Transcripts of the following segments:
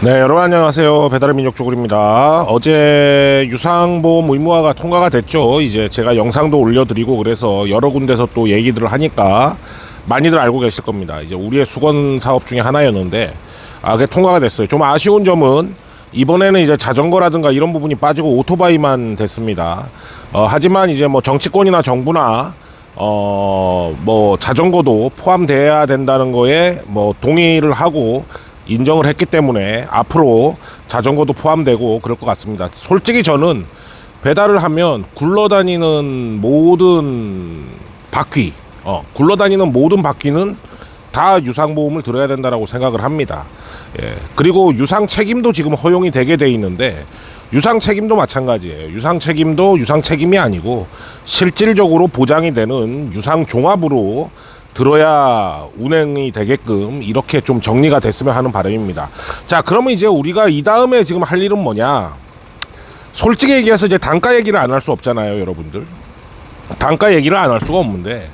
네, 여러분 안녕하세요. 배달의 민족 쭈구리입니다. 어제 유상보험 의무화가 통과가 됐죠. 이제 제가 영상도 올려드리고 그래서 여러 군데서 또 얘기들을 하니까 많이들 알고 계실 겁니다. 이제 우리의 수건 사업 중에 하나였는데 그게 통과가 됐어요. 좀 아쉬운 점은 이번에는 이제 자전거라든가 이런 부분이 빠지고 오토바이만 됐습니다. 하지만 이제 뭐 정치권이나 정부나 뭐 자전거도 포함돼야 된다는 거에 뭐 동의를 하고 인정을 했기 때문에 앞으로 자전거도 포함되고 그럴 것 같습니다. 솔직히 저는 배달을 하면 굴러다니는 모든 바퀴, 굴러다니는 모든 바퀴는 다 유상보험을 들어야 된다고 생각을 합니다. 예. 그리고 유상 책임도 지금 허용이 되게 돼 있는데 유상 책임도 마찬가지예요. 유상 책임도 유상 책임이 아니고 실질적으로 보장이 되는 유상 종합으로 들어야 운행이 되게끔 이렇게 좀 정리가 됐으면 하는 바람입니다. 자, 그러면 이제 우리가 이 다음에 지금 할 일은 뭐냐? 솔직히 얘기해서 이제 단가 얘기를 안 할 수 없잖아요, 여러분들. 단가 얘기를 안 할 수가 없는데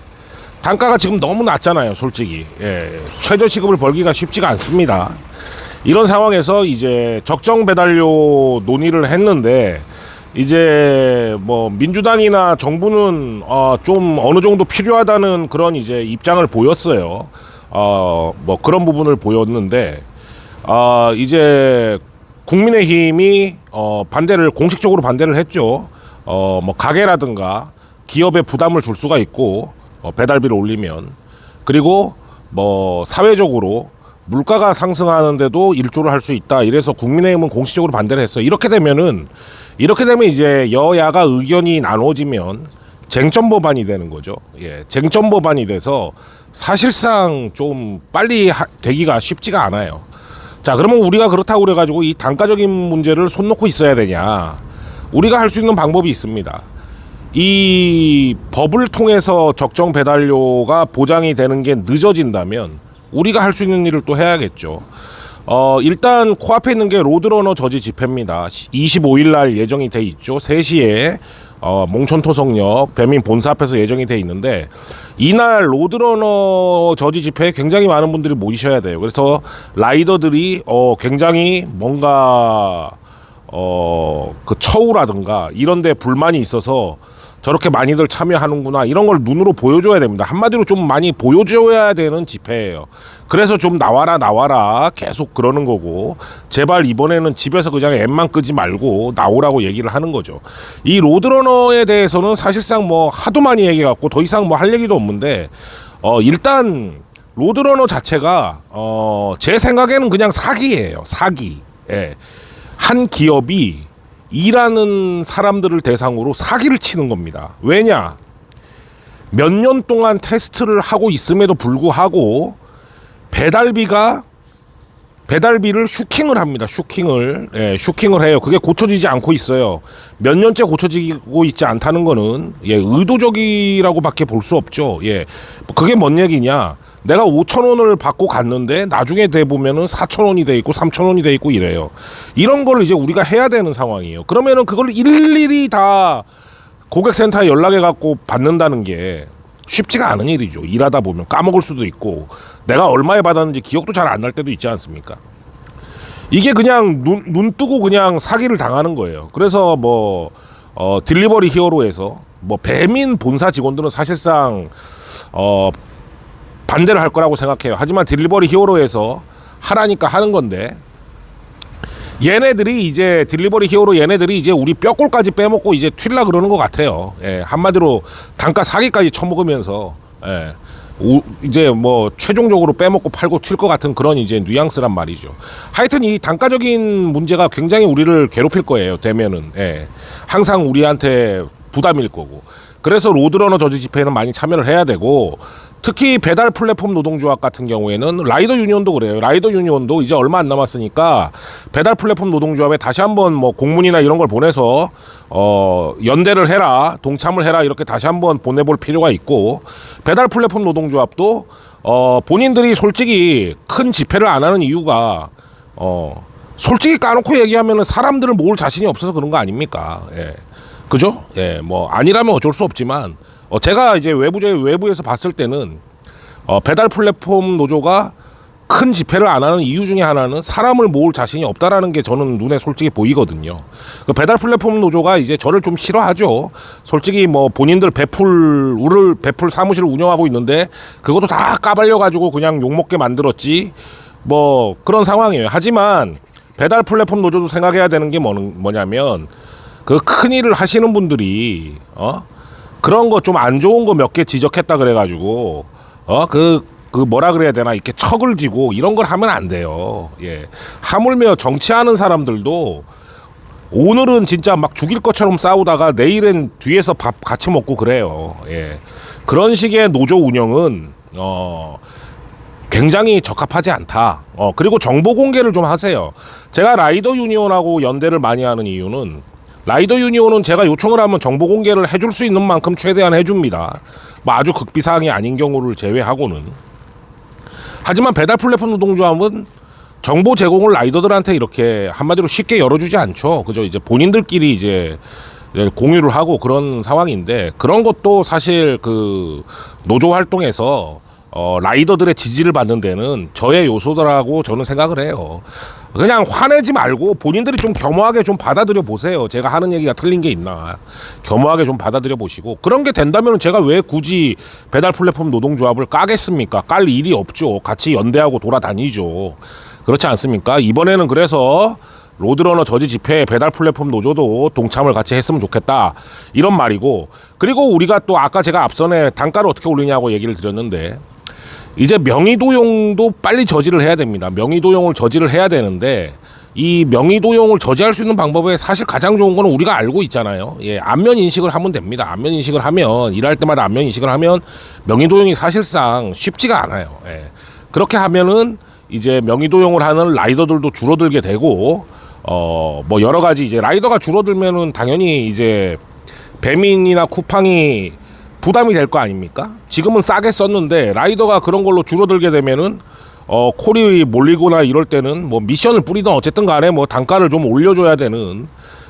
단가가 지금 너무 낮잖아요, 솔직히. 예, 최저시급을 벌기가 쉽지가 않습니다. 이런 상황에서 이제 적정 배달료 논의를 했는데 이제 뭐 민주당이나 정부는 좀 어느 정도 필요하다는 그런 이제 입장을 보였어요. 뭐 그런 부분을 보였는데 이제 국민의힘이 반대를 공식적으로 반대를 했죠. 뭐 가게라든가 기업에 부담을 줄 수가 있고 배달비를 올리면 그리고 뭐 사회적으로 물가가 상승하는데도 일조를 할 수 있다. 이래서 국민의힘은 공식적으로 반대를 했어요. 이렇게 되면 이제 여야가 의견이 나눠지면 쟁점 법안이 되는 거죠. 예, 쟁점 법안이 돼서 사실상 좀 빨리 되기가 쉽지가 않아요. 자, 그러면 우리가 그렇다고 그래가지고 이 단가적인 문제를 손 놓고 있어야 되냐? 우리가 할 수 있는 방법이 있습니다. 이 법을 통해서 적정 배달료가 보장이 되는 게 늦어진다면 우리가 할 수 있는 일을 또 해야겠죠. 일단 코앞에 있는 게 로드러너 저지 집회입니다. 25일 날 예정이 돼 있죠. 3시에 몽촌토성역 배민 본사 앞에서 예정이 돼 있는데 이날 로드러너 저지 집회에 굉장히 많은 분들이 모이셔야 돼요. 그래서 라이더들이 굉장히 뭔가 그 처우라든가 이런 데 불만이 있어서 저렇게 많이들 참여하는구나 이런 걸 눈으로 보여줘야 됩니다. 한마디로 좀 많이 보여줘야 되는 집회예요. 그래서 좀 나와라 계속 그러는 거고 제발 이번에는 집에서 그냥 앱만 끄지 말고 나오라고 얘기를 하는 거죠. 이 로드러너에 대해서는 사실상 뭐 하도 많이 얘기해갖고 더 이상 뭐 할 얘기도 없는데 일단 로드러너 자체가 제 생각에는 그냥 사기예요. 사기. 예. 한 기업이 일하는 사람들을 대상으로 사기를 치는 겁니다. 왜냐? 몇 년 동안 테스트를 하고 있음에도 불구하고 배달비를 슈킹을 합니다. 슈킹을 해요. 그게 고쳐지지 않고 있어요. 몇 년째 고쳐지고 있지 않다는 거는 의도적이라고밖에 볼 수 없죠. 그게 뭔 얘기냐? 내가 5,000원을 받고 갔는데 나중에 돼 보면은 4,000원이 돼 있고 3,000원이 돼 있고 이래요. 이런 걸 이제 우리가 해야 되는 상황이에요. 그러면은 그걸 일일이 다 고객센터에 연락해 갖고 받는다는 게 쉽지가 않은 일이죠. 일하다 보면 까먹을 수도 있고 내가 얼마에 받았는지 기억도 잘 안 날 때도 있지 않습니까? 이게 그냥 눈 뜨고 그냥 사기를 당하는 거예요. 그래서 뭐 딜리버리 히어로에서 뭐 배민 본사 직원들은 사실상 반대를 할 거라고 생각해요. 하지만 딜리버리 히어로에서 하라니까 하는 건데 얘네들이 이제 우리 뼈골까지 빼먹고 이제 튈라 그러는 것 같아요. 한마디로 단가 사기까지 쳐먹으면서 이제 뭐 최종적으로 빼먹고 팔고 튈 것 같은 그런 이제 뉘앙스란 말이죠. 하여튼 이 단가적인 문제가 굉장히 우리를 괴롭힐 거예요. 되면은 항상 우리한테 부담일 거고. 그래서 로드러너 저지 집회에는 많이 참여를 해야 되고 특히 배달 플랫폼 노동조합 같은 경우에는 라이더 유니온도 그래요. 라이더 유니온도 이제 얼마 안 남았으니까 배달 플랫폼 노동조합에 다시 한번 뭐 공문이나 이런 걸 보내서 연대를 해라, 동참을 해라 이렇게 다시 한번 보내볼 필요가 있고 배달 플랫폼 노동조합도 본인들이 솔직히 큰 집회를 안 하는 이유가 솔직히 까놓고 얘기하면은 사람들을 모을 자신이 없어서 그런 거 아닙니까? 그죠? 뭐 아니라면 어쩔 수 없지만 제가 이제 외부에서 봤을 때는 배달 플랫폼 노조가 큰 집회를 안 하는 이유 중에 하나는 사람을 모을 자신이 없다라는 게 저는 눈에 솔직히 보이거든요. 그 배달 플랫폼 노조가 이제 저를 좀 싫어하죠. 솔직히 뭐 본인들 배풀 사무실을 운영하고 있는데 그것도 다 까발려 가지고 그냥 욕먹게 만들었지. 뭐 그런 상황이에요. 하지만 배달 플랫폼 노조도 생각해야 되는 게 뭐냐면 그 큰 일을 하시는 분들이 그런 거 좀 안 좋은 거 몇 개 지적했다 그래가지고 그 뭐라 그래야 되나 이렇게 척을 지고 이런 걸 하면 안 돼요. 예. 하물며 정치하는 사람들도 오늘은 진짜 막 죽일 것처럼 싸우다가 내일은 뒤에서 밥 같이 먹고 그래요. 예. 그런 식의 노조 운영은 굉장히 적합하지 않다. 그리고 정보 공개를 좀 하세요. 제가 라이더 유니온하고 연대를 많이 하는 이유는 라이더 유니온은 제가 요청을 하면 정보 공개를 해줄 수 있는 만큼 최대한 해줍니다. 뭐 아주 극비사항이 아닌 경우를 제외하고는. 하지만 배달 플랫폼 노동조합은 정보 제공을 라이더들한테 이렇게 한마디로 쉽게 열어주지 않죠. 그죠? 이제 본인들끼리 이제 공유를 하고 그런 상황인데 그런 것도 사실 그 노조 활동에서 라이더들의 지지를 받는 데는 저의 요소더라고 저는 생각을 해요. 그냥 화내지 말고 본인들이 좀 겸허하게 좀 받아들여 보세요. 제가 하는 얘기가 틀린 게 있나 겸허하게 좀 받아들여 보시고 그런 게 된다면 제가 왜 굳이 배달 플랫폼 노동조합을 까겠습니까? 깔 일이 없죠. 같이 연대하고 돌아다니죠. 그렇지 않습니까? 이번에는 그래서 로드러너 저지 집회에 배달 플랫폼 노조도 동참을 같이 했으면 좋겠다 이런 말이고 그리고 우리가 또 아까 제가 앞선에 단가를 어떻게 올리냐고 얘기를 드렸는데 이제 명의도용도 빨리 저지를 해야 됩니다. 명의도용을 저지를 해야 되는데 이 명의도용을 저지할 수 있는 방법에 사실 가장 좋은 거는 우리가 알고 있잖아요. 예, 안면 인식을 하면 됩니다. 안면 인식을 하면 일할 때마다 안면 인식을 하면 명의도용이 사실상 쉽지가 않아요. 예. 그렇게 하면은 이제 명의도용을 하는 라이더들도 줄어들게 되고 뭐 여러 가지 이제 라이더가 줄어들면은 당연히 이제 배민이나 쿠팡이 부담이 될 거 아닙니까? 지금은 싸게 썼는데 라이더가 그런 걸로 줄어들게 되면은 콜이 몰리거나 이럴 때는 뭐 미션을 뿌리든 어쨌든 간에 뭐 단가를 좀 올려줘야 되는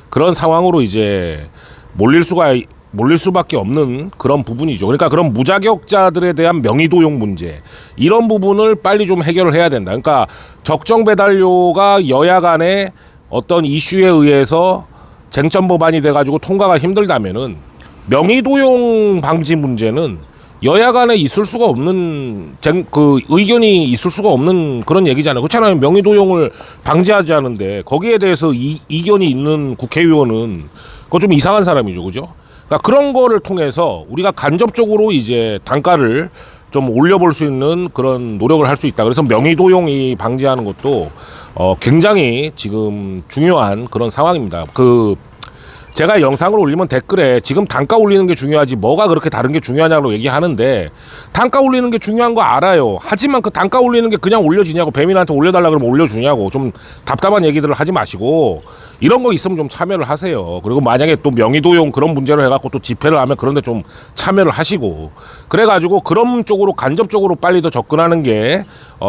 그런 상황으로 이제 몰릴 수밖에 없는 그런 부분이죠. 그러니까 그런 무자격자들에 대한 명의도용 문제 이런 부분을 빨리 좀 해결을 해야 된다. 그러니까 적정 배달료가 여야 간에 어떤 이슈에 의해서 쟁점 법안이 돼가지고 통과가 힘들다면은 명의도용 방지 문제는 여야 간에 있을 수가 없는 그 의견이 있을 수가 없는 그런 얘기잖아요. 그렇잖아요. 명의도용을 방지하지 않은데 거기에 대해서 이견이 있는 국회의원은 그거 좀 이상한 사람이죠. 그죠? 그러니까 그런 거를 통해서 우리가 간접적으로 이제 단가를 좀 올려볼 수 있는 그런 노력을 할 수 있다. 그래서 명의도용이 방지하는 것도 굉장히 지금 중요한 그런 상황입니다. 제가 영상을 올리면 댓글에 지금 단가 올리는 게 중요하지 뭐가 그렇게 다른 게 중요하냐고 얘기하는데 단가 올리는 게 중요한 거 알아요. 하지만 그 단가 올리는 게 그냥 올려지냐고 배민한테 올려달라 그러면 올려주냐고 좀 답답한 얘기들을 하지 마시고 이런 거 있으면 좀 참여를 하세요. 그리고 만약에 또 명의도용 그런 문제로 해갖고 또 집회를 하면 그런데 좀 참여를 하시고 그래가지고 그런 쪽으로 간접적으로 빨리 더 접근하는 게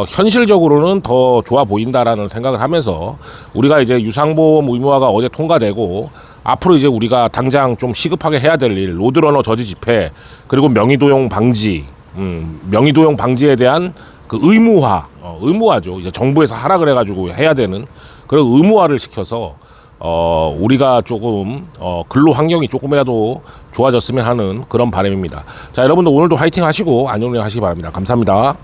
현실적으로는 더 좋아 보인다라는 생각을 하면서 우리가 이제 유상보험 의무화가 어제 통과되고 앞으로 이제 우리가 당장 좀 시급하게 해야 될 일, 로드러너 저지 집회, 그리고 명의도용 방지, 명의도용 방지에 대한 그 의무화죠. 이제 정부에서 하라 그래가지고 해야 되는 그런 의무화를 시켜서 우리가 조금 근로 환경이 조금이라도 좋아졌으면 하는 그런 바람입니다. 자, 여러분들 오늘도 화이팅 하시고 안녕 하시기 바랍니다. 감사합니다.